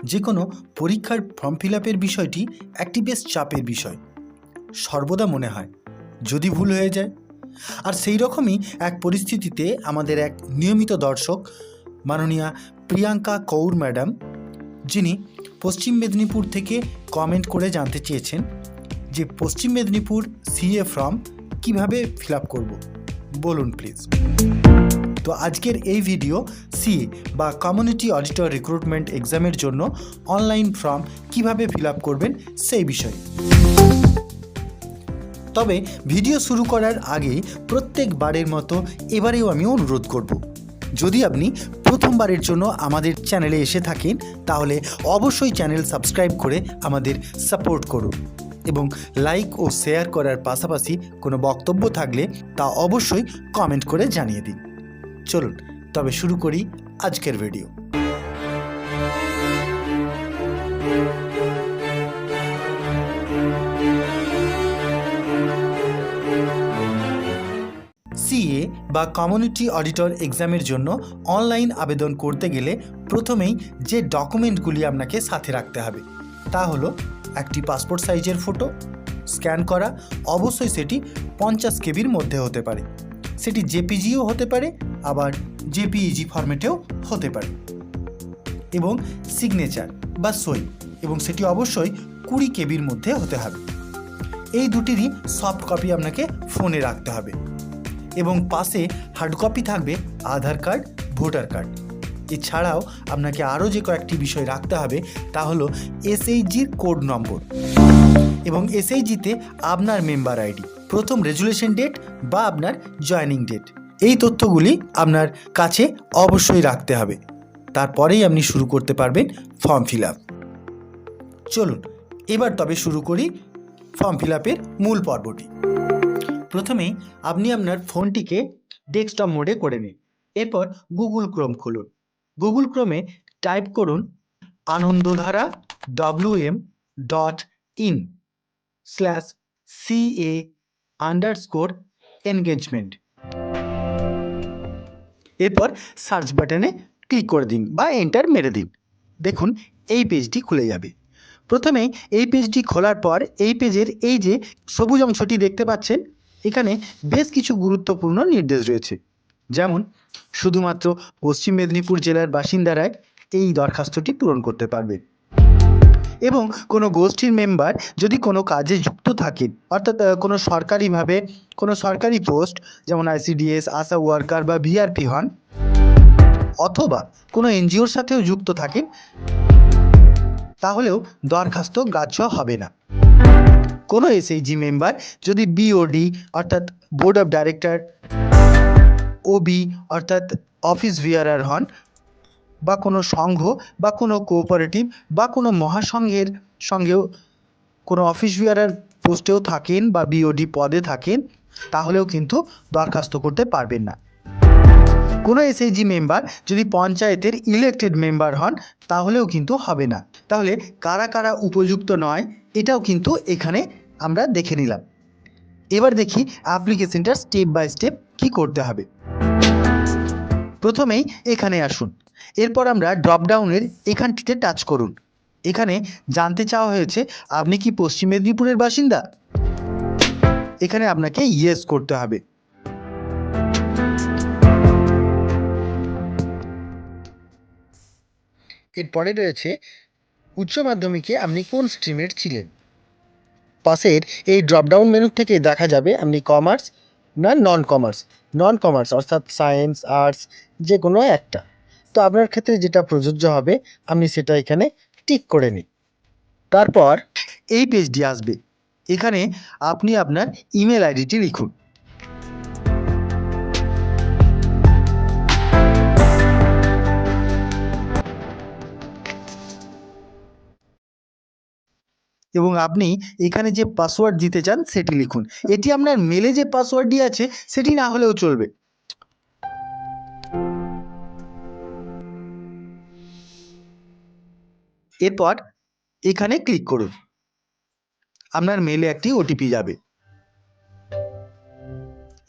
যে কোনো পরীক্ষার ফর্ম ফিল আপের বিষয়টি একটি বেশ চাপের বিষয়। সর্বদা মনে হয় যদি ভুল হয়ে যায়। আর সেই রকমই এক পরিস্থিতিতে আমাদের এক নিয়মিত দর্শক মাননীয়া প্রিয়াঙ্কা কৌর ম্যাডাম, যিনি পশ্চিম মেদিনীপুর থেকে কমেন্ট করে জানতে চেয়েছেন যে পশ্চিম মেদিনীপুর সিএ ফর্ম কীভাবে ফিল আপ করবো, বলুন প্লিজ। তো আজকের এই ভিডিও সিএ বা কমিউনিটি অডিটর রিক্রুটমেন্ট এক্সামের জন্য অনলাইন ফর্ম কিভাবে ফিল আপ করবেন সেই বিষয়ে। তবে ভিডিও শুরু করার আগে প্রত্যেকবারের মতো এবারেও আমি অনুরোধ করব, যদি আপনি প্রথমবারের জন্য আমাদের চ্যানেলে এসে থাকেন তাহলে অবশ্যই চ্যানেল সাবস্ক্রাইব করে আমাদের সাপোর্ট করুন এবং লাইক ও শেয়ার করার পাশাপাশি কোনো বক্তব্য থাকলে তা অবশ্যই কমেন্ট করে জানিয়ে দিন। চলুন তবে শুরু করি আজকের ভিডিও। সিএ বা কমিউনিটি অডিটর এক্সামের জন্য অনলাইন আবেদন করতে গেলে প্রথমেই যে ডকুমেন্টগুলি আপনাকে সাথে রাখতে হবে তা হলো একটি পাসপোর্ট সাইজের ফটো স্ক্যান করা, অবশ্যই সেটি 50 কেবির মধ্যে হতে পারে। সেটি জেপিজিও হতে পারে, আবার জেপিইজি ফরম্যাটেও হতে পারে, এবং সিগনেচার বা সই, এবং সেটি অবশ্যই 20 কেবির মধ্যে হতে হবে। এই দুটিরই সফট কপি আপনাকে ফোনে রাখতে হবে এবং পাশে হার্ড কপি থাকবে আধার কার্ড, ভোটার কার্ড। এছাড়াও আপনাকে আরও যে কয়েকটি বিষয় রাখতে হবে তা হলো এসএইচজির কোড নম্বর এবং এসএইচজিতে আপনার মেম্বার আইডি, প্রথম রেজুলেশন ডেট বা আপনার জয়েনিং ডেট। এই তথ্যগুলি আপনার কাছে অবশ্যই রাখতে হবে, তারপরেই আপনি শুরু করতে পারবেন ফর্ম ফিল আপ। চলুন এবার তবে শুরু করি ফর্ম ফিল আপের মূল পর্বটি। প্রথমেই আপনি আপনার ফোনটিকে ডেস্কটপ মোডে করে নিন। এরপর গুগল ক্রোম খুলুন। গুগল ক্রোমে টাইপ করুন anandodhara.in/ca_engagement। এরপর সার্চ বাটনে ক্লিক করে দিন বা এন্টার মেরে দিন। দেখুন এই পেজটি খুলে যাবে। প্রথমেই এই পেজটি খোলার পর এই পেজের এই যে সবুজ অংশটি দেখতে পাচ্ছেন, এখানে বেশ কিছু গুরুত্বপূর্ণ নির্দেশ রয়েছে। যেমন শুধুমাত্র পশ্চিম মেদিনীপুর জেলার বাসিন্দারাই এই দরখাস্তটি পূরণ করতে পারবে এবং কোনো গোষ্ঠীর মেম্বার যদি কোনো কাজে যুক্ত থাকেন, অর্থাৎ কোনো সরকারিভাবে কোনো সরকারি পোস্ট যেমন আইসিডিএস, আশা ওয়ার্কার বা ভিআরপি হন, অথবা কোনো এনজিওর সাথেও যুক্ত থাকেন, তাহলেও দরখাস্ত গ্রাহ্য হবে না। কোনো এসএইচজি মেম্বার যদি বিওডি অর্থাৎ বোর্ড অফ ডাইরেক্টর, ওবি অর্থাৎ অফিস বিয়ারার হন, বা কোনো সংঘ বা কোনো কোঅপারেটিভ বা কোনো মহাসংঘের সঙ্গেও কোনো অফিস বিয়ারার পোস্টেও থাকেন বা বিওডি পদে থাকেন, তাহলেও কিন্তু দরখাস্ত করতে পারবেন না। কোনো এসএইচজি মেম্বার যদি পঞ্চায়েতের ইলেক্টেড মেম্বার হন, তাহলেও কিন্তু হবে না। তাহলে কারা কারা উপযুক্ত নয় এটাও কিন্তু এখানে আমরা দেখে নিলাম। এবার দেখি অ্যাপ্লিকেশনটা স্টেপ বাই স্টেপ কী করতে হবে। প্রথমেই এখানে আসুন। এরপর আমরা ড্রপডাউনের এখানটিতে টাচ করুন। এখানে জানতে চাওয়া হয়েছে আপনি কি পশ্চিম মেদিনীপুরের বাসিন্দা। এখানে আপনাকে ইয়েস করতে হবে। এরপরে রয়েছে উচ্চ মাধ্যমিকে আপনি কোন স্ট্রিমের ছিলেন। পাশের এই ড্রপডাউন মেনু থেকে দেখা যাবে আপনি কমার্স না নন কমার্স অর্থাৎ সায়েন্স, আর্টস যে কোনো একটা। তো আপনার ক্ষেত্রে যেটা প্রযোজ্য হবে আপনি সেটা এখানে টিক করে নিন। তারপর এই পেজটি আসবে। এখানে আপনি আপনার ইমেল আইডিটি লিখুন। এবং আপনি এখানে যে পাসওয়ার্ড দিতে চান সেটি লিখুন। এটি আপনার মেলে যে পাসওয়ার্ডটি আছে সেটি না হলেও চলবে। এরপর এখানে ক্লিক করুন। আপনার মেলে একটি ওটিপি যাবে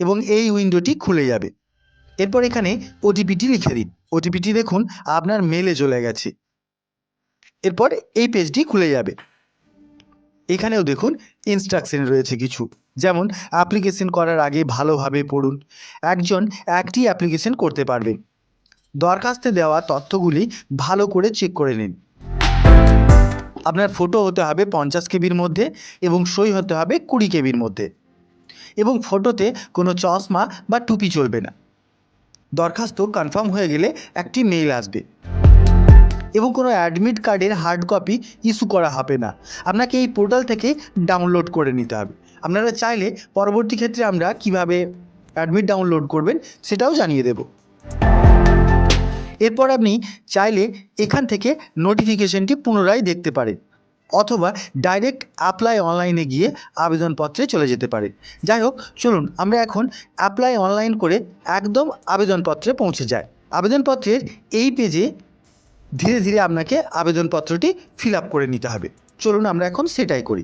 এবং এই উইন্ডোটি খুলে যাবে। এরপর এখানে ওটিপিটি লিখে দিন। ওটিপিটি দেখুন আপনার মেলে চলে গেছে। এরপর এই পেজটি খুলে যাবে। এখানেও দেখুন ইনস্ট্রাকশন রয়েছে কিছু, যেমন অ্যাপ্লিকেশন করার আগে ভালোভাবে পড়ুন। একজন একটি অ্যাপ্লিকেশন করতে পারবে। দরখাস্তে দেওয়া তথ্যগুলি ভালো করে চেক করে নিন। আপনার ফটো হতে হবে 50 কেবির মধ্যে এবং সই হতে হবে 20 কেবির মধ্যে, এবং ফটোতে কোনো চশমা বা টুপি চলবে না। দরখাস্ত কনফার্ম হয়ে গেলে একটি মেইল আসবে এবং কোনো অ্যাডমিট কার্ডের হার্ড কপি ইস্যু করা হবে না। আপনাকে এই পোর্টাল থেকে ডাউনলোড করে নিতে হবে। আপনারা চাইলে পরবর্তী ক্ষেত্রে আমরা কিভাবে অ্যাডমিট ডাউনলোড করবেন সেটাও জানিয়ে দেব। এরপর আপনি চাইলে এখান থেকে নোটিফিকেশনটি পুনরায় দেখতে পারেন, অথবা ডাইরেক্ট অ্যাপ্লাই অনলাইনে গিয়ে আবেদনপত্রে চলে যেতে পারে। যাই হোক, চলুন আমরা এখন অ্যাপ্লাই অনলাইন করে একদম আবেদনপত্রে পৌঁছে যাই। আবেদনপত্রের এই পেজে ধীরে ধীরে আপনাকে আবেদনপত্রটি ফিল আপ করে নিতে হবে। চলুন আমরা এখন সেটাই করি।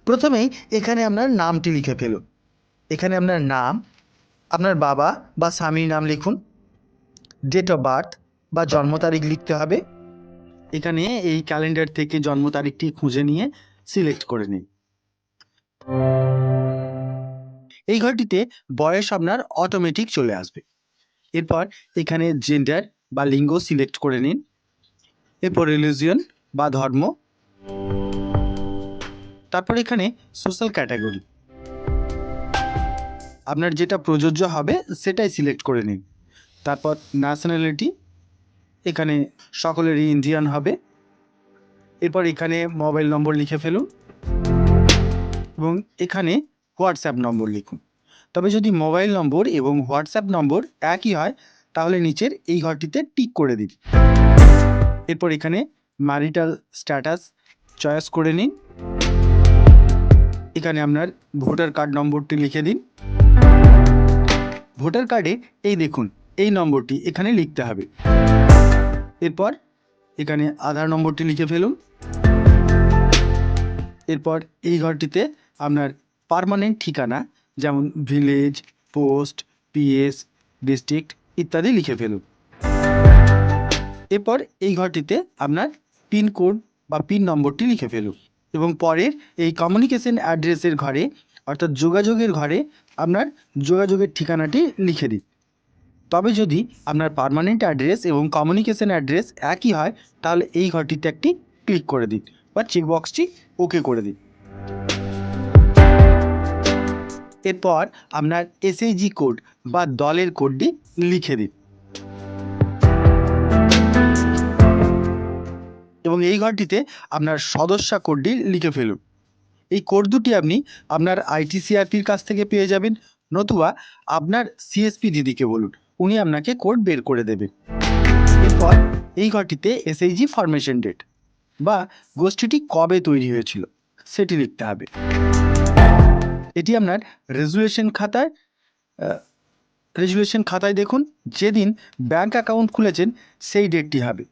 প্রথমেই এখানে আপনার নামটি লিখে ফেলুন। এখানে আপনার নাম, আপনার বাবা বা স্বামীর নাম লিখুন। ডেট অফ বার্থ বা জন্ম তারিখ লিখতে হবে। এখানে এই ক্যালেন্ডার থেকে জন্ম তারিখটি খুঁজে নিয়ে সিলেক্ট করে নিন। এই ঘরটিতে বয়স আপনার অটোমেটিক চলে আসবে। এরপর এখানে জেন্ডার বা লিঙ্গ সিলেক্ট করে নিন। এরপর রিলিজিয়ন বা ধর্ম। তারপর এখানে সোশ্যাল ক্যাটাগরি, আপনার যেটা প্রযোজ্য হবে সেটাই সিলেক্ট করে নিন। তারপর ন্যাশনালিটি, এখানে সকলেরই ইন্ডিয়ান হবে। এরপর এখানে মোবাইল নম্বর লিখে ফেলুন এবং এখানে হোয়াটসঅ্যাপ নম্বর লিখুন। তবে যদি মোবাইল নম্বর এবং হোয়াটসঅ্যাপ নম্বর একই হয় তাহলে নিচের এই ঘরটিতে টিক করে দিন। এরপর এখানে ম্যারিটাল স্ট্যাটাস চয়েস করে নিন। এখানে আপনার ভোটার কার্ড নম্বরটি লিখে দিন। ভোটার কার্ডে এই দেখুন এই নম্বরটি এখানে লিখতে হবে। এরপর এখানে আধার নম্বরটি লিখে ফেলুন। এরপর এই ঘরটিতে আপনার পার্মানেন্ট ঠিকানা, যেমন ভিলেজ, পোস্ট, পিএস, ডিস্ট্রিক্ট ইত্যাদি লিখে ফেলুন। এরপর এই ঘরটিতে আপনার পিনকোড বা পিন নম্বরটি লিখে ফেলুন এবং পরের এই কমিউনিকেশন অ্যাড্রেসের ঘরে, অর্থাৎ যোগাযোগের ঘরে আপনার যোগাযোগের ঠিকানাটি লিখে দিন। তবে যদি আপনার পার্মানেন্ট অ্যাড্রেস এবং কমিউনিকেশন অ্যাড্রেস একই হয় তাহলে এই ঘরটিতে একটি ক্লিক করে দিন বা চেকবক্সটি ওকে করে দিন। এরপর আপনার এসএইচজি কোড বা দলের কোডটি লিখে দিন এবং এই ঘরটিতে আপনার সদস্যা কোডটি লিখে ফেলুন। এই কোড দুটি আপনি আপনার আইটিসিআরপির কাছ থেকে পেয়ে যাবেন, নতুবা আপনার সিএসপি দিদিকে বলুন, উনি আপনাকে কোড বের করে দেবেন। এরপর এই ঘরটিতে এসএইচজি ফরমেশন ডেট বা গোষ্ঠীটি কবে তৈরি হয়েছিল সেটি লিখতে হবে। এটি আপনার রেজুলেশন খাতায় দেখুন যেদিন ব্যাংক অ্যাকাউন্ট খুলেছেন সেই ডেটটি হবে।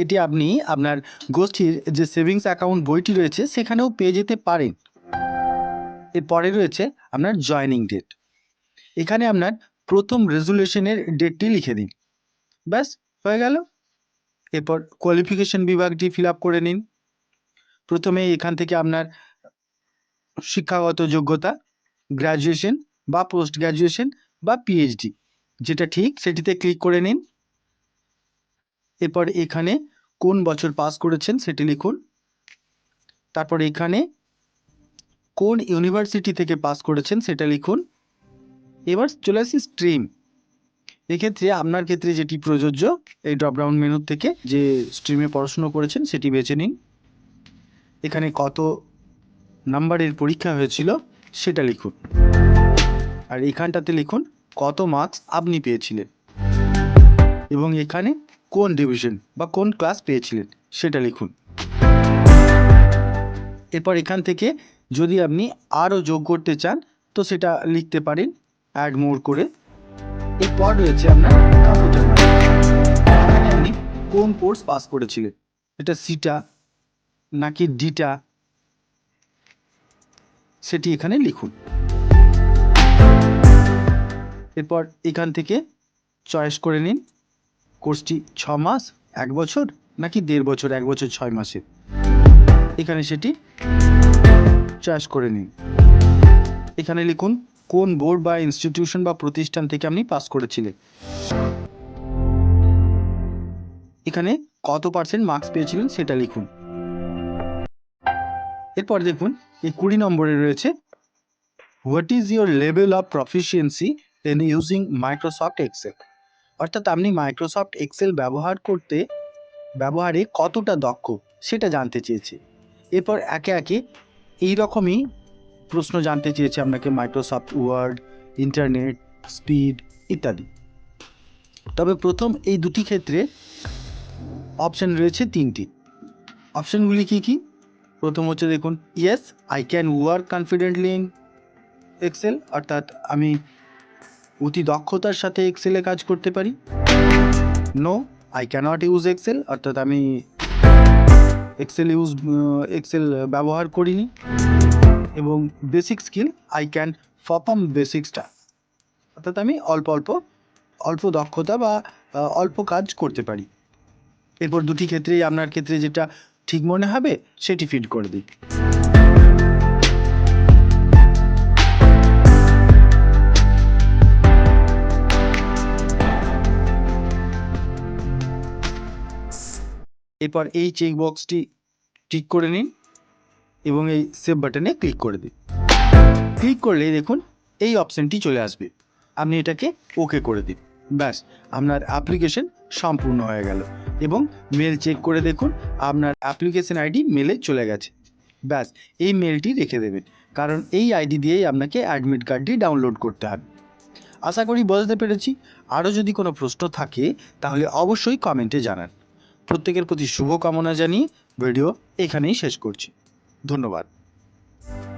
এটি আপনি আপনার গোষ্ঠীর যে সেভিংস অ্যাকাউন্ট বইটি রয়েছে সেখানেও পেয়ে যেতে পারেন। এরপরে রয়েছে আপনার জয়েনিং ডেট। এখানে আপনার প্রথম রেজুলেশনের ডেটটি লিখে দিন, ব্যাস হয়ে গেল। এরপর কোয়ালিফিকেশন বিভাগটি ফিল আপ করে নিন। প্রথমে এখান থেকে আপনার শিক্ষাগত যোগ্যতা, গ্র্যাজুয়েশন বা পোস্ট গ্র্যাজুয়েশন বা পিএইচডি, যেটা ঠিক সেটিতে ক্লিক করে নিন। এরপর এখানে কোন বছর পাস করেছেন সেটি লিখুন। তারপর এখানে কোন ইউনিভার্সিটি থেকে পাস করেছেন সেটা লিখুন। এবার চলে আসি স্ট্রিম। এক্ষেত্রে আপনার ক্ষেত্রে যেটি প্রযোজ্য এই ড্রপডাউন মেনু থেকে যে স্ট্রিমে পড়াশুনো করেছেন সেটি বেছে নিন। এখানে কত নাম্বারের পরীক্ষা হয়েছিল সেটা লিখুন, আর এখানটাতে লিখুন কত মার্কস আপনি পেয়েছিলেন এবং এখানে কোন ডিভিশন বা কোন ক্লাস পেয়েছিলেন সেটা লিখুন। এরপর এখান থেকে যদি আপনি আরও যোগ করতে চান তো সেটা লিখতে পারেন অ্যাড মোর করে। এরপর রয়েছে আপনার কম্পিউটার নলেজ। এখানে আপনি কোন কোর্স পাস করেছিলেন, এটা সিটা নাকি ডিটা সেটি এখানে লিখুন। এরপর এখান থেকে চয়েস করে নিন কোর্সটি 6 মাস, 1 বছর নাকি 1.5 বছর, 1 বছর 6 মাসের, এখানে সেটি চয়েস করে নিন। এখানে লিখুন কোন বোর্ড বা ইনস্টিটিউশন বা প্রতিষ্ঠান থেকে আপনি পাস করেছিলেন। এখানে কত পার্সেন্ট মার্কস পেয়েছিলেন সেটা লিখুন। এরপর দেখুন এই 20 নম্বরে রয়েছে what is your level of proficiency in using Microsoft Excel, অর্থাৎ আপনি মাইক্রোসফট এক্সেল ব্যবহারে কতটা দক্ষ সেটা জানতে চেয়েছে। এরপর একে একে এই রকমই প্রশ্ন জানতে চেয়েছে আপনাকে, মাইক্রোসফট ওয়ার্ড, ইন্টারনেট স্পিড ইত্যাদি। তবে প্রথম এই দুটি ক্ষেত্রে অপশান রয়েছে 3টি। অপশানগুলি কি কি? প্রথম হচ্ছে দেখুন, yes I can work confidently in Excel, অর্থাৎ আমি অতি দক্ষতার সাথে এক্সেলে কাজ করতে পারি। No I can't use Excel, অর্থাৎ আমি এক্সেল ব্যবহার করিনি। এবং basic skill I can perform বেসিক্সটা, অর্থাৎ আমি অল্প দক্ষতা বা অল্প কাজ করতে পারি। এরপর দুটি ক্ষেত্রেই আপনার ক্ষেত্রে যেটা ঠিক মনে হবে সেটি ফিল করে দিই। এরপর এই চেক বক্সটি টিক করে নিন এবং এই সেভ বাটনে ক্লিক করে দিন। ক্লিক করলেই দেখুন এই অপশানটি চলে আসবে, আপনি এটাকে ওকে করে দিন। ব্যাস, আপনার অ্যাপ্লিকেশন সম্পূর্ণ হয়ে গেল। এবং মেল চেক করে দেখুন আপনার অ্যাপ্লিকেশন আইডি মেলে চলে গেছে। ব্যাস, এই মেলটি রেখে দেবেন, কারণ এই আইডি দিয়েই আপনাকে অ্যাডমিট কার্ডটি ডাউনলোড করতে হবে। আশা করি বুঝতে পেরেছি। আরও যদি কোনো প্রশ্ন থাকে তাহলে অবশ্যই কমেন্টে জানান। প্রত্যেকের প্রতি শুভকামনা জানিয়ে ভিডিও এখানেই শেষ করছি। ধন্যবাদ।